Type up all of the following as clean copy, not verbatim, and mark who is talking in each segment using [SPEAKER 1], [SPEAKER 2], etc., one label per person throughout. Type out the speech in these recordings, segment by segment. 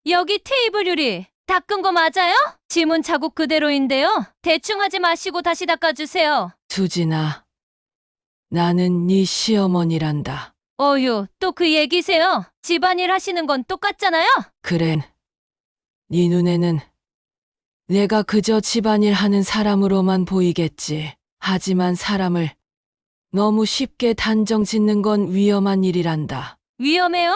[SPEAKER 1] 여기 테이블 유리 닦은 거 맞아요? 지문 자국 그대로인데요. 대충 하지 마시고 다시 닦아주세요.
[SPEAKER 2] 수진아, 나는 네 시어머니란다.
[SPEAKER 1] 어휴, 또 그 얘기세요? 집안일 하시는 건 똑같잖아요?
[SPEAKER 2] 그래, 네 눈에는 내가 그저 집안일 하는 사람으로만 보이겠지. 하지만 사람을 너무 쉽게 단정 짓는 건 위험한 일이란다.
[SPEAKER 1] 위험해요?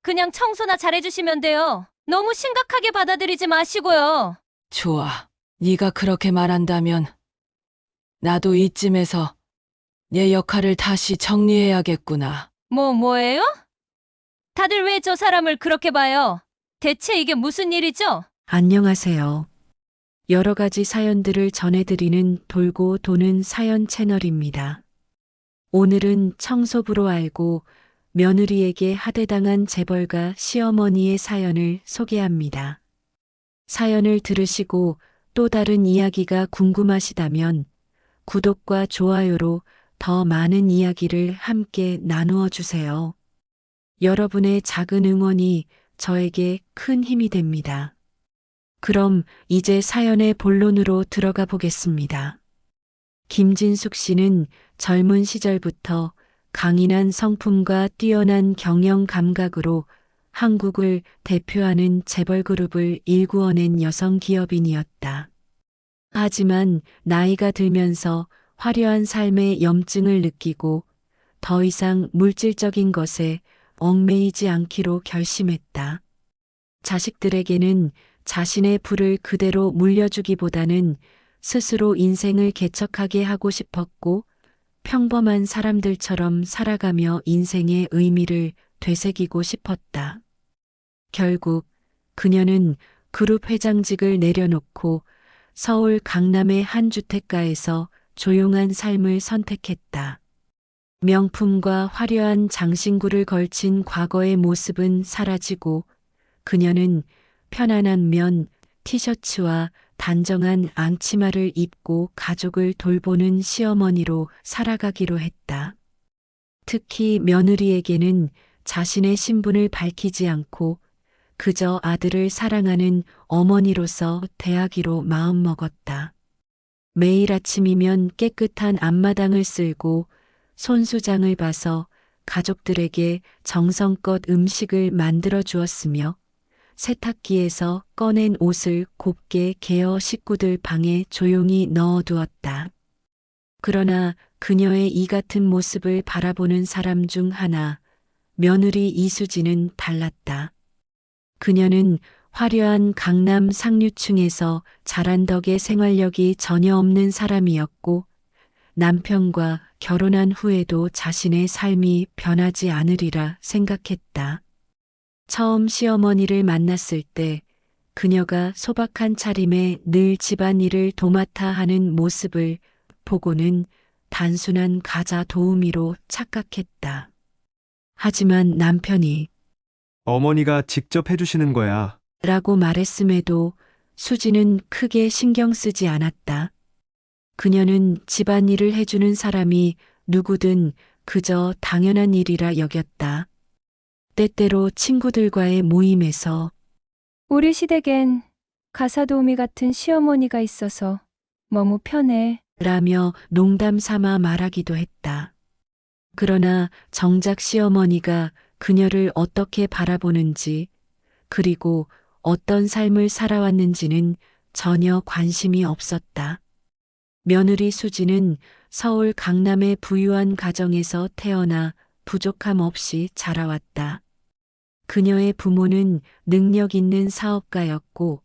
[SPEAKER 1] 그냥 청소나 잘해주시면 돼요. 너무 심각하게 받아들이지 마시고요.
[SPEAKER 2] 좋아, 네가 그렇게 말한다면 나도 이쯤에서 내 역할을 다시 정리해야겠구나.
[SPEAKER 1] 뭐예요? 다들 왜 저 사람을 그렇게 봐요? 대체 이게 무슨 일이죠?
[SPEAKER 3] 안녕하세요. 여러 가지 사연들을 전해드리는 돌고 도는 사연 채널입니다. 오늘은 청소부로 알고 며느리에게 하대당한 재벌가 시어머니의 사연을 소개합니다. 사연을 들으시고 또 다른 이야기가 궁금하시다면 구독과 좋아요로 더 많은 이야기를 함께 나누어 주세요. 여러분의 작은 응원이 저에게 큰 힘이 됩니다. 그럼 이제 사연의 본론으로 들어가 보겠습니다. 김진숙 씨는 젊은 시절부터 강인한 성품과 뛰어난 경영 감각으로 한국을 대표하는 재벌 그룹을 일구어낸 여성 기업인이었다. 하지만 나이가 들면서 화려한 삶의 염증을 느끼고 더 이상 물질적인 것에 얽매이지 않기로 결심했다. 자식들에게는 자신의 부를 그대로 물려주기보다는 스스로 인생을 개척하게 하고 싶었고 평범한 사람들처럼 살아가며 인생의 의미를 되새기고 싶었다. 결국 그녀는 그룹 회장직을 내려놓고 서울 강남의 한 주택가에서 조용한 삶을 선택했다. 명품과 화려한 장신구를 걸친 과거의 모습은 사라지고 그녀는 편안한 면, 티셔츠와 단정한 앙치마를 입고 가족을 돌보는 시어머니로 살아가기로 했다. 특히 며느리에게는 자신의 신분을 밝히지 않고 그저 아들을 사랑하는 어머니로서 대하기로 마음먹었다. 매일 아침이면 깨끗한 앞마당을 쓸고 손수장을 봐서 가족들에게 정성껏 음식을 만들어 주었으며 세탁기에서 꺼낸 옷을 곱게 개어 식구들 방에 조용히 넣어두었다. 그러나 그녀의 이 같은 모습을 바라보는 사람 중 하나, 며느리 이수지는 달랐다. 그녀는 화려한 강남 상류층에서 자란 덕에 생활력이 전혀 없는 사람이었고 남편과 결혼한 후에도 자신의 삶이 변하지 않으리라 생각했다. 처음 시어머니를 만났을 때 그녀가 소박한 차림에 늘 집안일을 도맡아 하는 모습을 보고는 단순한 가자 도우미로 착각했다. 하지만 남편이
[SPEAKER 4] 어머니가 직접 해주시는 거야.
[SPEAKER 3] 라고 말했음에도 수지는 크게 신경 쓰지 않았다. 그녀는 집안일을 해주는 사람이 누구든 그저 당연한 일이라 여겼다. 때때로 친구들과의 모임에서
[SPEAKER 1] 우리 시댁엔 가사도우미 같은 시어머니가 있어서 너무 편해.
[SPEAKER 3] 라며 농담 삼아 말하기도 했다. 그러나 정작 시어머니가 그녀를 어떻게 바라보는지 그리고 어떤 삶을 살아왔는지는 전혀 관심이 없었다. 며느리 수지는 서울 강남의 부유한 가정에서 태어나 부족함 없이 자라왔다. 그녀의 부모는 능력 있는 사업가였고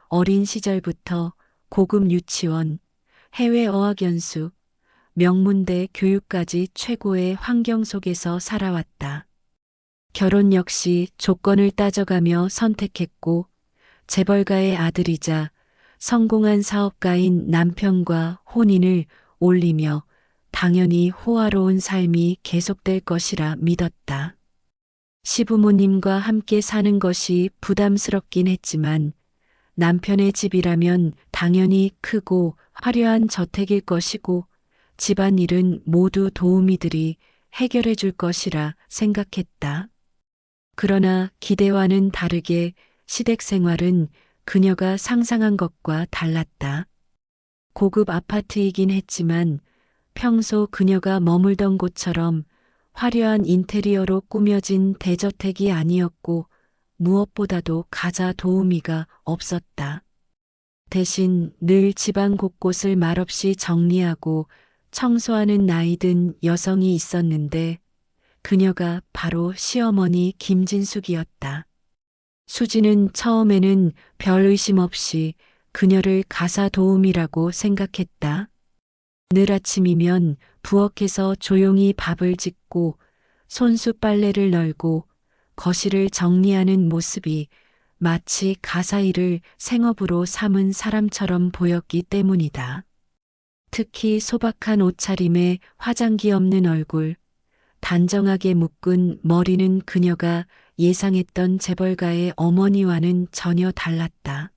[SPEAKER 3] 어린 시절부터 고급 유치원, 해외 어학연수, 명문대 교육까지 최고의 환경 속에서 살아왔다. 결혼 역시 조건을 따져가며 선택했고 재벌가의 아들이자 성공한 사업가인 남편과 혼인을 올리며 당연히 호화로운 삶이 계속될 것이라 믿었다. 시부모님과 함께 사는 것이 부담스럽긴 했지만 남편의 집이라면 당연히 크고 화려한 저택일 것이고 집안일은 모두 도우미들이 해결해 줄 것이라 생각했다. 그러나 기대와는 다르게 시댁 생활은 그녀가 상상한 것과 달랐다. 고급 아파트이긴 했지만 평소 그녀가 머물던 곳처럼 화려한 인테리어로 꾸며진 대저택이 아니었고 무엇보다도 가자 도우미가 없었다. 대신 늘 집안 곳곳을 말없이 정리하고 청소하는 나이든 여성이 있었는데 그녀가 바로 시어머니 김진숙이었다. 수지는 처음에는 별 의심 없이 그녀를 가사 도우미라고 생각했다. 늘 아침이면 부엌에서 조용히 밥을 짓고 손수 빨래를 널고 거실을 정리하는 모습이 마치 가사 일을 생업으로 삼은 사람처럼 보였기 때문이다. 특히 소박한 옷차림에 화장기 없는 얼굴, 단정하게 묶은 머리는 그녀가 예상했던 재벌가의 어머니와는 전혀 달랐다.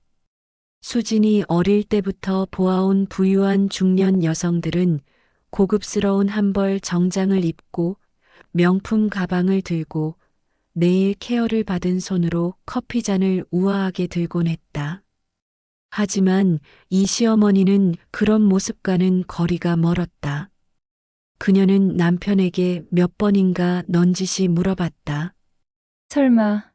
[SPEAKER 3] 수진이 어릴 때부터 보아온 부유한 중년 여성들은 고급스러운 한벌 정장을 입고 명품 가방을 들고 네일 케어를 받은 손으로 커피잔을 우아하게 들곤 했다. 하지만 이 시어머니는 그런 모습과는 거리가 멀었다. 그녀는 남편에게 몇 번인가 넌지시 물어봤다.
[SPEAKER 1] 설마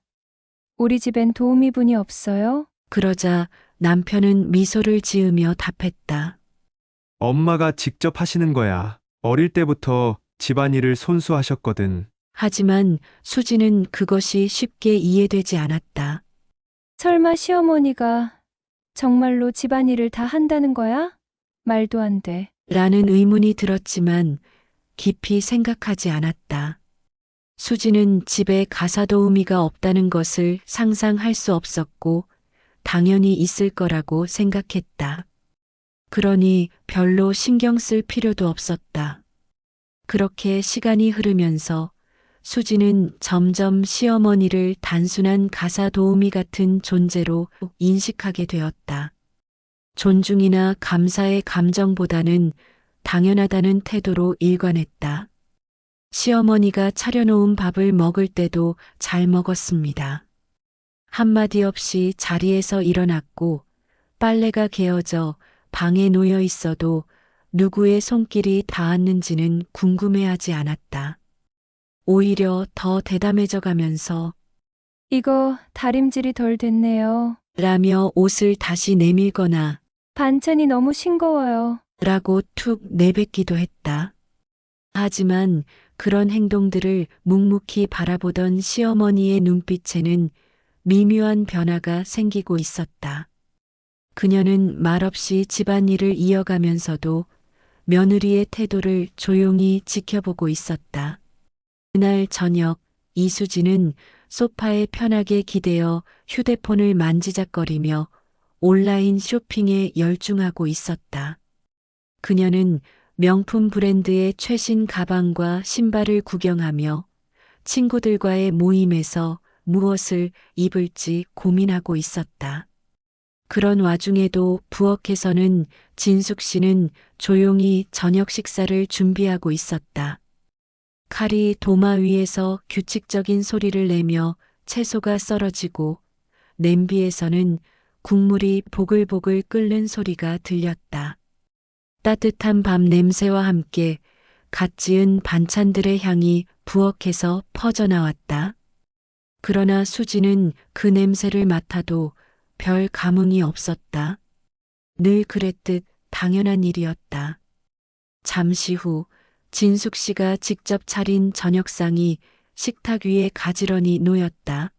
[SPEAKER 1] 우리 집엔 도우미분이 없어요?
[SPEAKER 3] 그러자 남편은 미소를 지으며 답했다.
[SPEAKER 4] 엄마가 직접 하시는 거야. 어릴 때부터 집안일을 손수 하셨거든.
[SPEAKER 3] 하지만 수지는 그것이 쉽게 이해되지 않았다.
[SPEAKER 1] 설마 시어머니가 정말로 집안일을 다 한다는 거야? 말도 안 돼.
[SPEAKER 3] 라는 의문이 들었지만 깊이 생각하지 않았다. 수지는 집에 가사 도우미가 없다는 것을 상상할 수 없었고 당연히 있을 거라고 생각했다. 그러니 별로 신경 쓸 필요도 없었다. 그렇게 시간이 흐르면서 수지는 점점 시어머니를 단순한 가사 도우미 같은 존재로 인식하게 되었다. 존중이나 감사의 감정보다는 당연하다는 태도로 일관했다. 시어머니가 차려놓은 밥을 먹을 때도 잘 먹었습니다. 한마디 없이 자리에서 일어났고 빨래가 개어져 방에 놓여 있어도 누구의 손길이 닿았는지는 궁금해하지 않았다. 오히려 더 대담해져 가면서
[SPEAKER 1] 이거 다림질이 덜 됐네요.
[SPEAKER 3] 라며 옷을 다시 내밀거나
[SPEAKER 1] 반찬이 너무 싱거워요.
[SPEAKER 3] 라고 툭 내뱉기도 했다. 하지만 그런 행동들을 묵묵히 바라보던 시어머니의 눈빛에는 미묘한 변화가 생기고 있었다. 그녀는 말없이 집안일을 이어가면서도 며느리의 태도를 조용히 지켜보고 있었다. 그날 저녁 이수지는 소파에 편하게 기대어 휴대폰을 만지작거리며 온라인 쇼핑에 열중하고 있었다. 그녀는 명품 브랜드의 최신 가방과 신발을 구경하며 친구들과의 모임에서 무엇을 입을지 고민하고 있었다. 그런 와중에도 부엌에서는 진숙 씨는 조용히 저녁 식사를 준비하고 있었다. 칼이 도마 위에서 규칙적인 소리를 내며 채소가 썰어지고 냄비에서는 국물이 보글보글 끓는 소리가 들렸다. 따뜻한 밥 냄새와 함께 갓 지은 반찬들의 향이 부엌에서 퍼져나왔다. 그러나 수지는 그 냄새를 맡아도 별 감흥이 없었다. 늘 그랬듯 당연한 일이었다. 잠시 후 진숙 씨가 직접 차린 저녁상이 식탁 위에 가지런히 놓였다.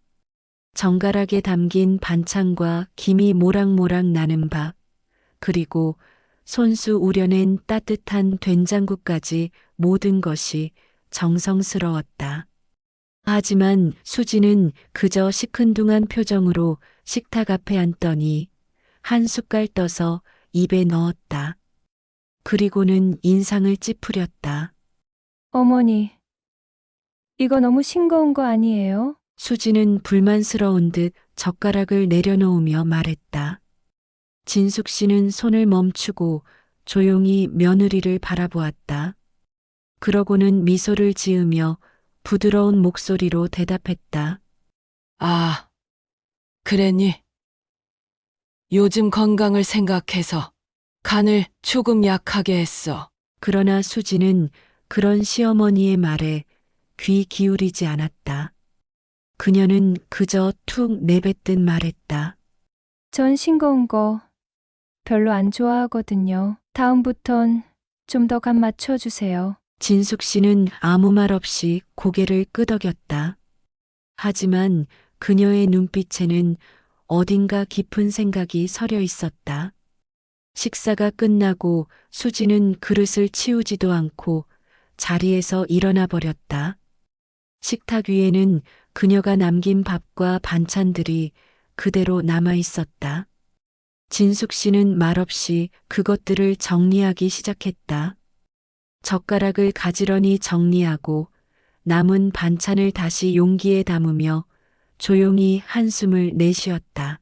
[SPEAKER 3] 정갈하게 담긴 반찬과 김이 모락모락 나는 밥, 그리고 손수 우려낸 따뜻한 된장국까지 모든 것이 정성스러웠다. 하지만 수지는 그저 시큰둥한 표정으로 식탁 앞에 앉더니 한 숟갈 떠서 입에 넣었다. 그리고는 인상을 찌푸렸다.
[SPEAKER 1] 어머니, 이거 너무 싱거운 거 아니에요?
[SPEAKER 3] 수지는 불만스러운 듯 젓가락을 내려놓으며 말했다. 진숙 씨는 손을 멈추고 조용히 며느리를 바라보았다. 그러고는 미소를 지으며 부드러운 목소리로 대답했다.
[SPEAKER 2] 아, 그랬니? 요즘 건강을 생각해서 간을 조금 약하게 했어.
[SPEAKER 3] 그러나 수지는 그런 시어머니의 말에 귀 기울이지 않았다. 그녀는 그저 툭 내뱉듯 말했다.
[SPEAKER 1] 전 싱거운 거 별로 안 좋아하거든요. 다음부턴 좀 더 간 맞춰주세요.
[SPEAKER 3] 진숙 씨는 아무 말 없이 고개를 끄덕였다. 하지만 그녀의 눈빛에는 어딘가 깊은 생각이 서려 있었다. 식사가 끝나고 수지는 그릇을 치우지도 않고 자리에서 일어나 버렸다. 식탁 위에는 그녀가 남긴 밥과 반찬들이 그대로 남아 있었다. 진숙 씨는 말없이 그것들을 정리하기 시작했다. 젓가락을 가지런히 정리하고 남은 반찬을 다시 용기에 담으며 조용히 한숨을 내쉬었다.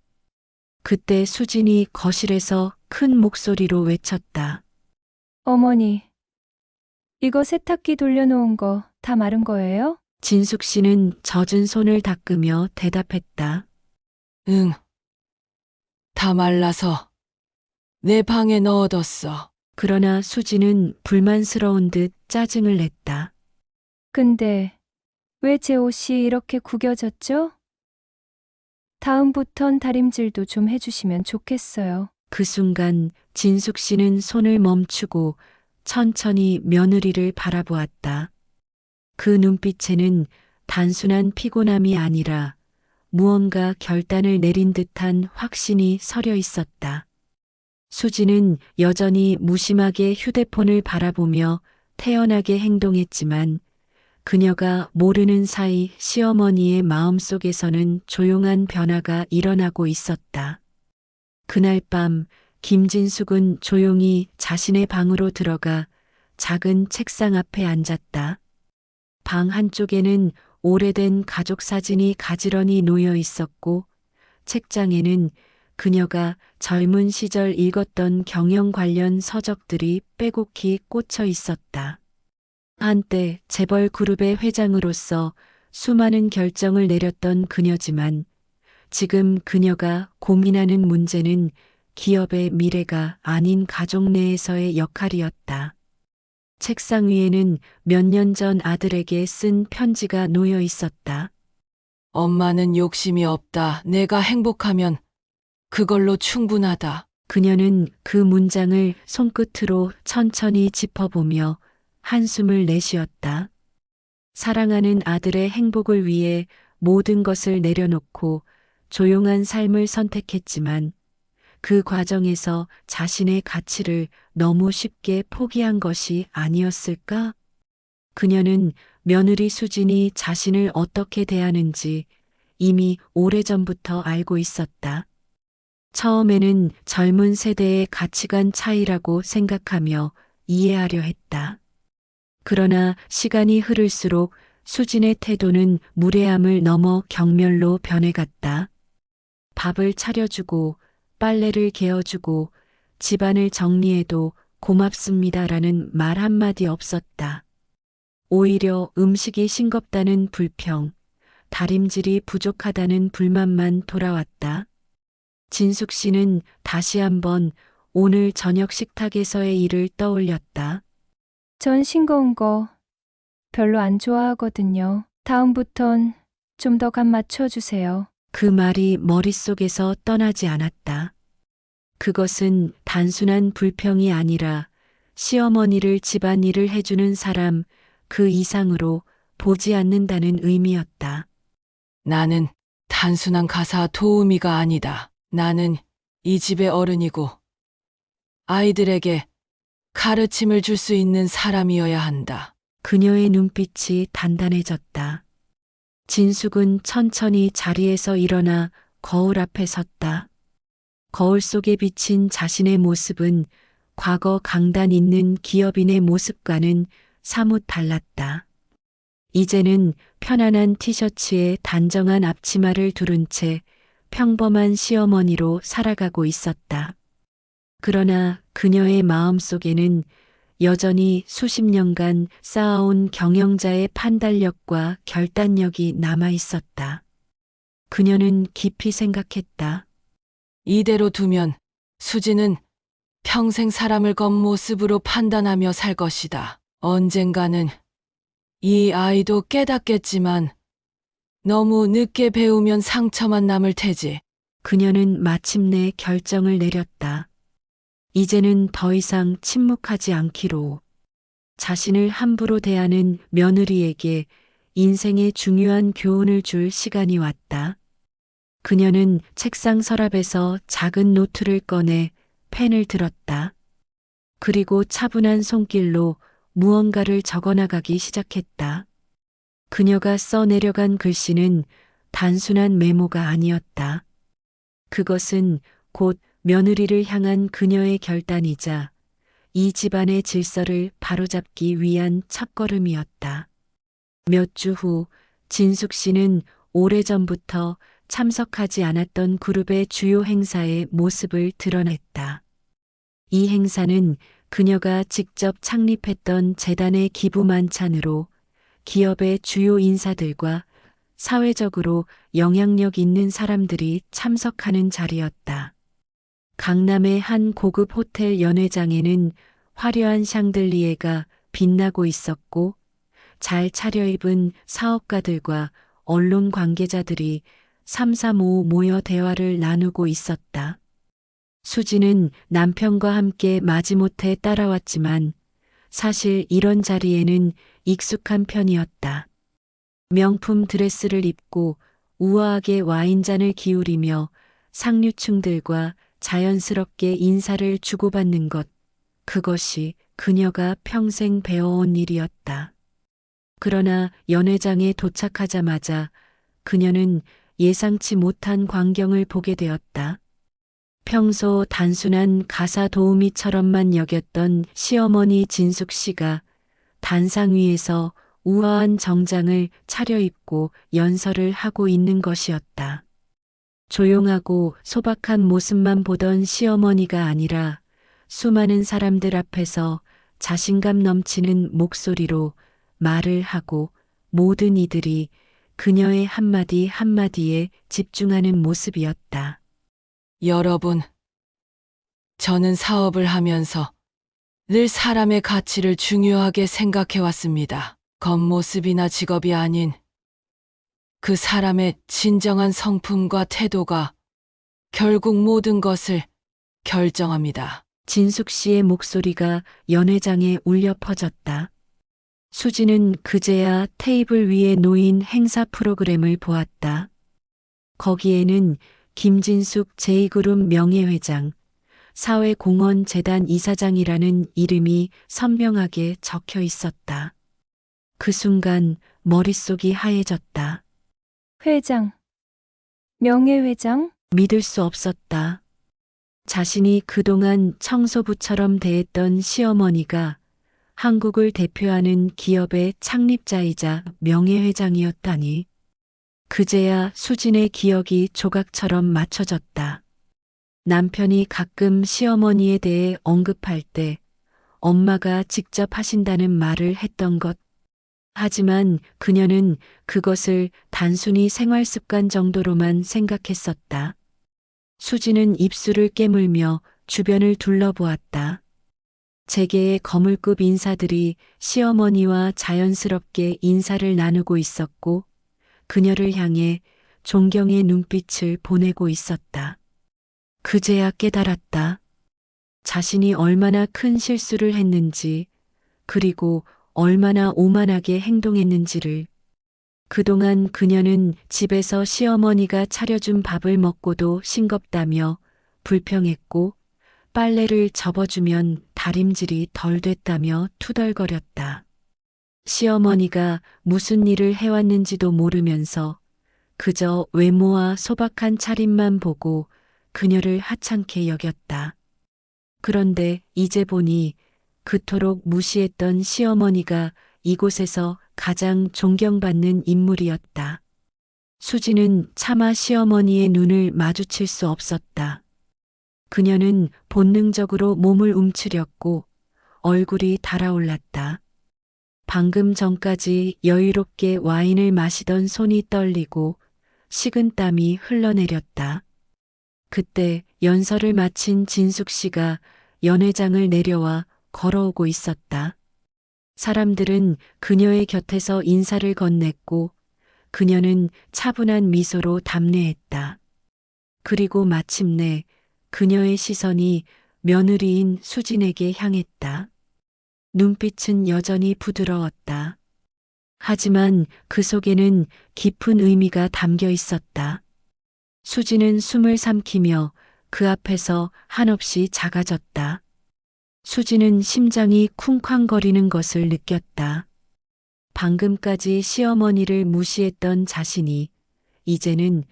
[SPEAKER 3] 그때 수진이 거실에서 큰 목소리로 외쳤다.
[SPEAKER 1] 어머니, 이거 세탁기 돌려놓은 거 다 마른 거예요?
[SPEAKER 3] 진숙 씨는 젖은 손을 닦으며 대답했다.
[SPEAKER 2] 응. 다 말라서 내 방에 넣어뒀어.
[SPEAKER 3] 그러나 수지는 불만스러운 듯 짜증을 냈다.
[SPEAKER 1] 근데 왜 제 옷이 이렇게 구겨졌죠? 다음부턴 다림질도 좀 해주시면 좋겠어요.
[SPEAKER 3] 그 순간 진숙 씨는 손을 멈추고 천천히 며느리를 바라보았다. 그 눈빛에는 단순한 피곤함이 아니라 무언가 결단을 내린 듯한 확신이 서려 있었다. 수지는 여전히 무심하게 휴대폰을 바라보며 태연하게 행동했지만 그녀가 모르는 사이 시어머니의 마음속에서는 조용한 변화가 일어나고 있었다. 그날 밤 김진숙은 조용히 자신의 방으로 들어가 작은 책상 앞에 앉았다. 방 한쪽에는 오래된 가족 사진이 가지런히 놓여 있었고 책장에는 그녀가 젊은 시절 읽었던 경영 관련 서적들이 빼곡히 꽂혀 있었다. 한때 재벌 그룹의 회장으로서 수많은 결정을 내렸던 그녀지만 지금 그녀가 고민하는 문제는 기업의 미래가 아닌 가족 내에서의 역할이었다. 책상 위에는 몇 년 전 아들에게 쓴 편지가 놓여 있었다.
[SPEAKER 2] 엄마는 욕심이 없다. 내가 행복하면 그걸로 충분하다.
[SPEAKER 3] 그녀는 그 문장을 손끝으로 천천히 짚어보며 한숨을 내쉬었다. 사랑하는 아들의 행복을 위해 모든 것을 내려놓고 조용한 삶을 선택했지만 그 과정에서 자신의 가치를 너무 쉽게 포기한 것이 아니었을까? 그녀는 며느리 수진이 자신을 어떻게 대하는지 이미 오래전부터 알고 있었다. 처음에는 젊은 세대의 가치관 차이라고 생각하며 이해하려 했다. 그러나 시간이 흐를수록 수진의 태도는 무례함을 넘어 경멸로 변해갔다. 밥을 차려주고 빨래를 개어주고 집안을 정리해도 고맙습니다라는 말 한마디 없었다. 오히려 음식이 싱겁다는 불평, 다림질이 부족하다는 불만만 돌아왔다. 진숙 씨는 다시 한번 오늘 저녁 식탁에서의 일을 떠올렸다.
[SPEAKER 1] 전 싱거운 거 별로 안 좋아하거든요. 다음부턴 좀 더 간 맞춰주세요.
[SPEAKER 3] 그 말이 머릿속에서 떠나지 않았다. 그것은 단순한 불평이 아니라 시어머니를 집안일을 해주는 사람 그 이상으로 보지 않는다는 의미였다.
[SPEAKER 2] 나는 단순한 가사 도우미가 아니다. 나는 이 집의 어른이고 아이들에게 가르침을 줄 수 있는 사람이어야 한다.
[SPEAKER 3] 그녀의 눈빛이 단단해졌다. 진숙은 천천히 자리에서 일어나 거울 앞에 섰다. 거울 속에 비친 자신의 모습은 과거 강단 있는 기업인의 모습과는 사뭇 달랐다. 이제는 편안한 티셔츠에 단정한 앞치마를 두른 채 평범한 시어머니로 살아가고 있었다. 그러나 그녀의 마음속에는 여전히 수십 년간 쌓아온 경영자의 판단력과 결단력이 남아 있었다. 그녀는 깊이 생각했다.
[SPEAKER 2] 이대로 두면 수지는 평생 사람을 겉모습으로 판단하며 살 것이다. 언젠가는 이 아이도 깨닫겠지만 너무 늦게 배우면 상처만 남을 테지.
[SPEAKER 3] 그녀는 마침내 결정을 내렸다. 이제는 더 이상 침묵하지 않기로. 자신을 함부로 대하는 며느리에게 인생의 중요한 교훈을 줄 시간이 왔다. 그녀는 책상 서랍에서 작은 노트를 꺼내 펜을 들었다. 그리고 차분한 손길로 무언가를 적어나가기 시작했다. 그녀가 써내려간 글씨는 단순한 메모가 아니었다. 그것은 곧 며느리를 향한 그녀의 결단이자 이 집안의 질서를 바로잡기 위한 첫걸음이었다. 몇 주 후 진숙 씨는 오래전부터 참석하지 않았던 그룹의 주요 행사의 모습을 드러냈다. 이 행사는 그녀가 직접 창립했던 재단의 기부 만찬으로 기업의 주요 인사들과 사회적으로 영향력 있는 사람들이 참석하는 자리였다. 강남의 한 고급 호텔 연회장에는 화려한 샹들리에가 빛나고 있었고 잘 차려입은 사업가들과 언론 관계자들이 삼삼오오 모여 대화를 나누고 있었다. 수지는 남편과 함께 마지못해 따라왔지만 사실 이런 자리에는 익숙한 편이었다. 명품 드레스를 입고 우아하게 와인잔을 기울이며 상류층들과 자연스럽게 인사를 주고받는 것, 그것이 그녀가 평생 배워온 일이었다. 그러나 연회장에 도착하자마자 그녀는 예상치 못한 광경을 보게 되었다. 평소 단순한 가사 도우미처럼만 여겼던 시어머니 진숙 씨가 단상 위에서 우아한 정장을 차려입고 연설을 하고 있는 것이었다. 조용하고 소박한 모습만 보던 시어머니가 아니라 수많은 사람들 앞에서 자신감 넘치는 목소리로 말을 하고 모든 이들이 그녀의 한마디 한마디에 집중하는 모습이었다.
[SPEAKER 2] 여러분, 저는 사업을 하면서 늘 사람의 가치를 중요하게 생각해 왔습니다. 겉모습이나 직업이 아닌 그 사람의 진정한 성품과 태도가 결국 모든 것을 결정합니다.
[SPEAKER 3] 진숙 씨의 목소리가 연회장에 울려 퍼졌다. 수지는 그제야 테이블 위에 놓인 행사 프로그램을 보았다. 거기에는 김진숙 제2그룹 명예회장, 사회공헌재단 이사장이라는 이름이 선명하게 적혀 있었다. 그 순간 머릿속이 하얘졌다.
[SPEAKER 1] 회장. 명예회장?
[SPEAKER 3] 믿을 수 없었다. 자신이 그동안 청소부처럼 대했던 시어머니가 한국을 대표하는 기업의 창립자이자 명예회장이었다니. 그제야 수진의 기억이 조각처럼 맞춰졌다. 남편이 가끔 시어머니에 대해 언급할 때 엄마가 직접 하신다는 말을 했던 것. 하지만 그녀는 그것을 단순히 생활 습관 정도로만 생각했었다. 수지는 입술을 깨물며 주변을 둘러보았다. 재계의 거물급 인사들이 시어머니와 자연스럽게 인사를 나누고 있었고 그녀를 향해 존경의 눈빛을 보내고 있었다. 그제야 깨달았다. 자신이 얼마나 큰 실수를 했는지, 그리고 얼마나 오만하게 행동했는지를. 그동안 그녀는 집에서 시어머니가 차려준 밥을 먹고도 싱겁다며 불평했고, 빨래를 접어주면 다림질이 덜 됐다며 투덜거렸다. 시어머니가 무슨 일을 해왔는지도 모르면서 그저 외모와 소박한 차림만 보고 그녀를 하찮게 여겼다. 그런데 이제 보니 그토록 무시했던 시어머니가 이곳에서 가장 존경받는 인물이었다. 수지는 차마 시어머니의 눈을 마주칠 수 없었다. 그녀는 본능적으로 몸을 움츠렸고 얼굴이 달아올랐다. 방금 전까지 여유롭게 와인을 마시던 손이 떨리고 식은땀이 흘러내렸다. 그때 연설을 마친 진숙 씨가 연회장을 내려와 걸어오고 있었다. 사람들은 그녀의 곁에서 인사를 건넸고 그녀는 차분한 미소로 답례했다. 그리고 마침내 그녀의 시선이 며느리인 수진에게 향했다. 눈빛은 여전히 부드러웠다. 하지만 그 속에는 깊은 의미가 담겨 있었다. 수진은 숨을 삼키며 그 앞에서 한없이 작아졌다. 수진은 심장이 쿵쾅거리는 것을 느꼈다. 방금까지 시어머니를 무시했던 자신이 이제는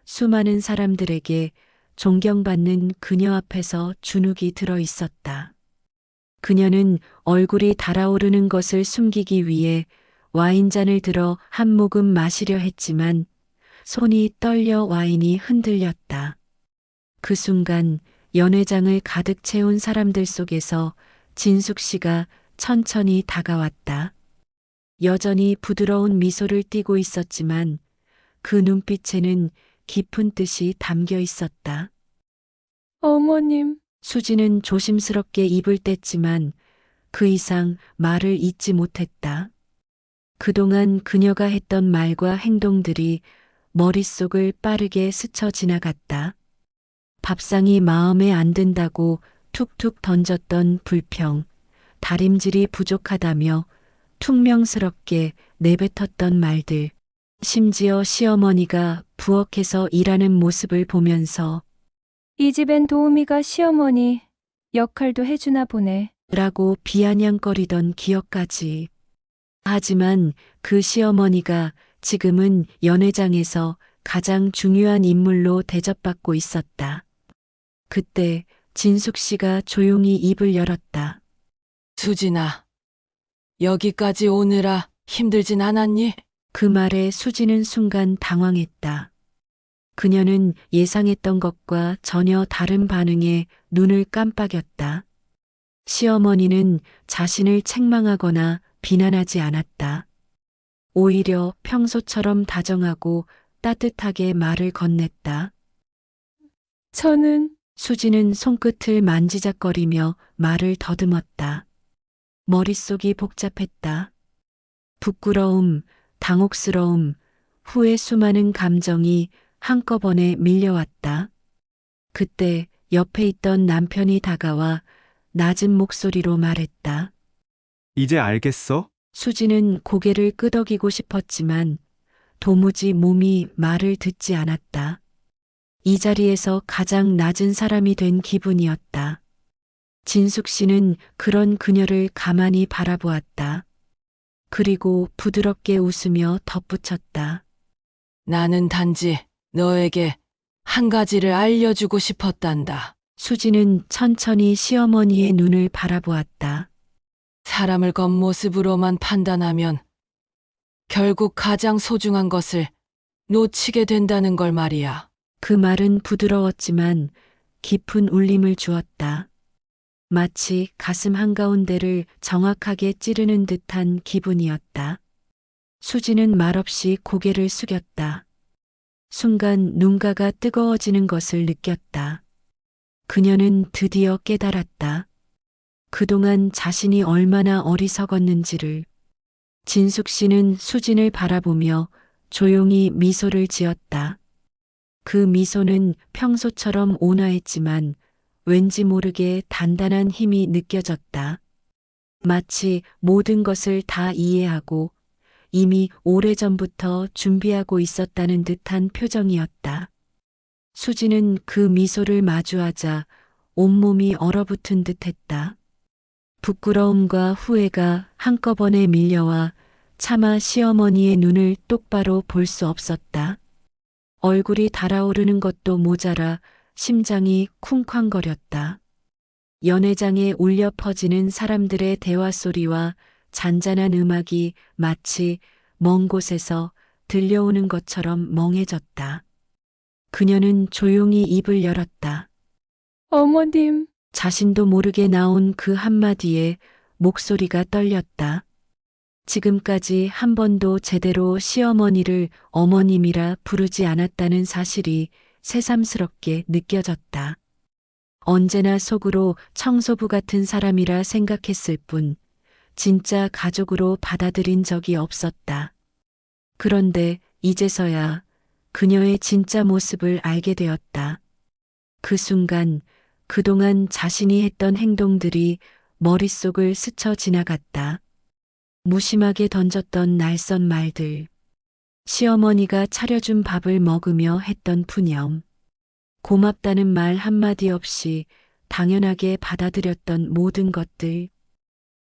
[SPEAKER 3] 수많은 사람들에게 존경받는 그녀 앞에서 주눅이 들어 있었다. 그녀는 얼굴이 달아오르는 것을 숨기기 위해 와인잔을 들어 한 모금 마시려 했지만 손이 떨려 와인이 흔들렸다. 그 순간 연회장을 가득 채운 사람들 속에서 진숙 씨가 천천히 다가왔다. 여전히 부드러운 미소를 띠고 있었지만 그 눈빛에는 깊은 뜻이 담겨 있었다.
[SPEAKER 1] 어머님,
[SPEAKER 3] 수지는 조심스럽게 입을 뗐지만 그 이상 말을 잇지 못했다. 그동안 그녀가 했던 말과 행동들이 머릿속을 빠르게 스쳐 지나갔다. 밥상이 마음에 안 든다고 툭툭 던졌던 불평, 다림질이 부족하다며 퉁명스럽게 내뱉었던 말들, 심지어 시어머니가 부엌에서 일하는 모습을 보면서
[SPEAKER 1] 이 집엔 도우미가 시어머니 역할도 해주나 보네.
[SPEAKER 3] 라고 비아냥거리던 기억까지. 하지만 그 시어머니가 지금은 연회장에서 가장 중요한 인물로 대접받고 있었다. 그때 진숙 씨가 조용히 입을 열었다.
[SPEAKER 2] 수진아, 여기까지 오느라 힘들진 않았니?
[SPEAKER 3] 그 말에 수지는 순간 당황했다. 그녀는 예상했던 것과 전혀 다른 반응에 눈을 깜빡였다. 시어머니는 자신을 책망하거나 비난하지 않았다. 오히려 평소처럼 다정하고 따뜻하게 말을 건넸다.
[SPEAKER 1] 저는
[SPEAKER 3] 수지는 손끝을 만지작거리며 말을 더듬었다. 머릿속이 복잡했다. 부끄러움, 당혹스러움, 후회 수많은 감정이 한꺼번에 밀려왔다. 그때 옆에 있던 남편이 다가와 낮은 목소리로 말했다.
[SPEAKER 4] 이제 알겠어?
[SPEAKER 3] 수지는 고개를 끄덕이고 싶었지만 도무지 몸이 말을 듣지 않았다. 이 자리에서 가장 낮은 사람이 된 기분이었다. 진숙 씨는 그런 그녀를 가만히 바라보았다. 그리고 부드럽게 웃으며 덧붙였다.
[SPEAKER 2] 나는 단지 너에게 한 가지를 알려주고 싶었단다.
[SPEAKER 3] 수지는 천천히 시어머니의 눈을 바라보았다.
[SPEAKER 2] 사람을 겉모습으로만 판단하면 결국 가장 소중한 것을 놓치게 된다는 걸 말이야.
[SPEAKER 3] 그 말은 부드러웠지만 깊은 울림을 주었다. 마치 가슴 한가운데를 정확하게 찌르는 듯한 기분이었다. 수지는 말없이 고개를 숙였다. 순간 눈가가 뜨거워지는 것을 느꼈다. 그녀는 드디어 깨달았다. 그동안 자신이 얼마나 어리석었는지를. 진숙 씨는 수진을 바라보며 조용히 미소를 지었다. 그 미소는 평소처럼 온화했지만 왠지 모르게 단단한 힘이 느껴졌다. 마치 모든 것을 다 이해하고 이미 오래전부터 준비하고 있었다는 듯한 표정이었다. 수지는 그 미소를 마주하자 온몸이 얼어붙은 듯했다. 부끄러움과 후회가 한꺼번에 밀려와 차마 시어머니의 눈을 똑바로 볼 수 없었다. 얼굴이 달아오르는 것도 모자라 심장이 쿵쾅거렸다. 연회장에 울려 퍼지는 사람들의 대화 소리와 잔잔한 음악이 마치 먼 곳에서 들려오는 것처럼 멍해졌다. 그녀는 조용히 입을 열었다.
[SPEAKER 1] 어머님,
[SPEAKER 3] 자신도 모르게 나온 그 한마디에 목소리가 떨렸다. 지금까지 한 번도 제대로 시어머니를 어머님이라 부르지 않았다는 사실이 새삼스럽게 느껴졌다. 언제나 속으로 청소부 같은 사람이라 생각했을 뿐 진짜 가족으로 받아들인 적이 없었다. 그런데 이제서야 그녀의 진짜 모습을 알게 되었다. 그 순간 그동안 자신이 했던 행동들이 머릿속을 스쳐 지나갔다. 무심하게 던졌던 날선 말들, 시어머니가 차려준 밥을 먹으며 했던 푸념, 고맙다는 말 한마디 없이 당연하게 받아들였던 모든 것들,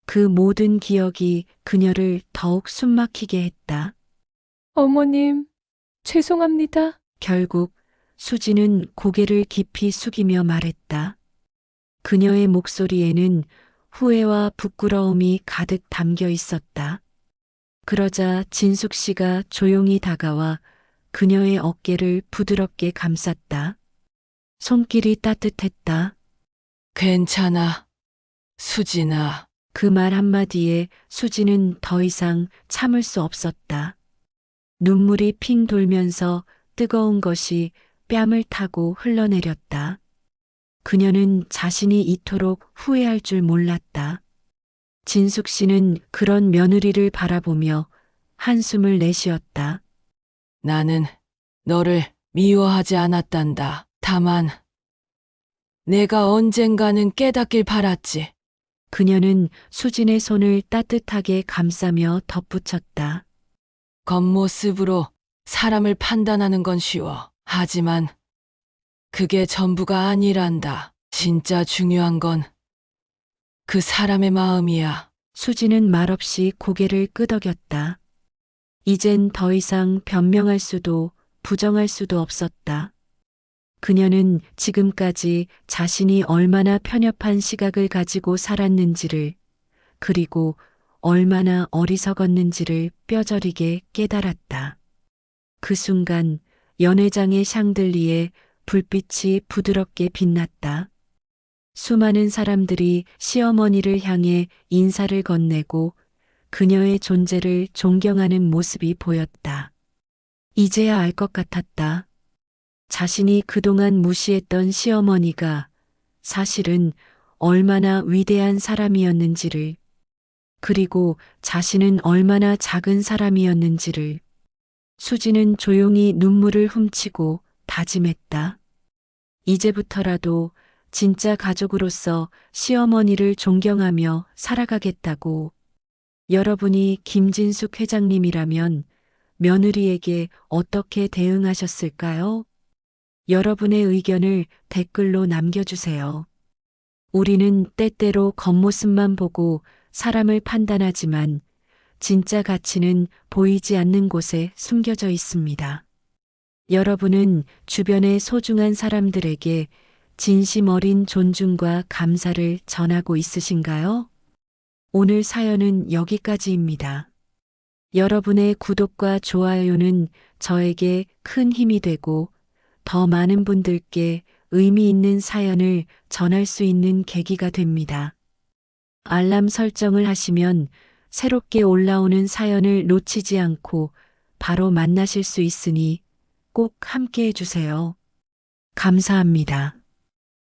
[SPEAKER 3] 그 모든 기억이 그녀를 더욱 숨막히게 했다.
[SPEAKER 1] 어머님, 죄송합니다.
[SPEAKER 3] 결국 수지는 고개를 깊이 숙이며 말했다. 그녀의 목소리에는 후회와 부끄러움이 가득 담겨 있었다. 그러자 진숙 씨가 조용히 다가와 그녀의 어깨를 부드럽게 감쌌다. 손길이 따뜻했다.
[SPEAKER 2] 괜찮아. 수진아.
[SPEAKER 3] 그 말 한마디에 수지는 더 이상 참을 수 없었다. 눈물이 핑 돌면서 뜨거운 것이 뺨을 타고 흘러내렸다. 그녀는 자신이 이토록 후회할 줄 몰랐다. 진숙 씨는 그런 며느리를 바라보며 한숨을 내쉬었다.
[SPEAKER 2] 나는 너를 미워하지 않았단다. 다만 내가 언젠가는 깨닫길 바랐지.
[SPEAKER 3] 그녀는 수진의 손을 따뜻하게 감싸며 덧붙였다.
[SPEAKER 2] 겉모습으로 사람을 판단하는 건 쉬워. 하지만 그게 전부가 아니란다. 진짜 중요한 건 그 사람의 마음이야.
[SPEAKER 3] 수지는 말없이 고개를 끄덕였다. 이젠 더 이상 변명할 수도 부정할 수도 없었다. 그녀는 지금까지 자신이 얼마나 편협한 시각을 가지고 살았는지를, 그리고 얼마나 어리석었는지를 뼈저리게 깨달았다. 그 순간 연회장의 샹들리에 불빛이 부드럽게 빛났다. 수많은 사람들이 시어머니를 향해 인사를 건네고 그녀의 존재를 존경하는 모습이 보였다. 이제야 알 것 같았다. 자신이 그동안 무시했던 시어머니가 사실은 얼마나 위대한 사람이었는지를, 그리고 자신은 얼마나 작은 사람이었는지를. 수지는 조용히 눈물을 훔치고 다짐했다. 이제부터라도 진짜 가족으로서 시어머니를 존경하며 살아가겠다고. 여러분이 김진숙 회장님이라면 며느리에게 어떻게 대응하셨을까요? 여러분의 의견을 댓글로 남겨주세요. 우리는 때때로 겉모습만 보고 사람을 판단하지만 진짜 가치는 보이지 않는 곳에 숨겨져 있습니다. 여러분은 주변의 소중한 사람들에게 진심 어린 존중과 감사를 전하고 있으신가요? 오늘 사연은 여기까지입니다. 여러분의 구독과 좋아요는 저에게 큰 힘이 되고 더 많은 분들께 의미 있는 사연을 전할 수 있는 계기가 됩니다. 알람 설정을 하시면 새롭게 올라오는 사연을 놓치지 않고 바로 만나실 수 있으니 꼭 함께 해주세요. 감사합니다.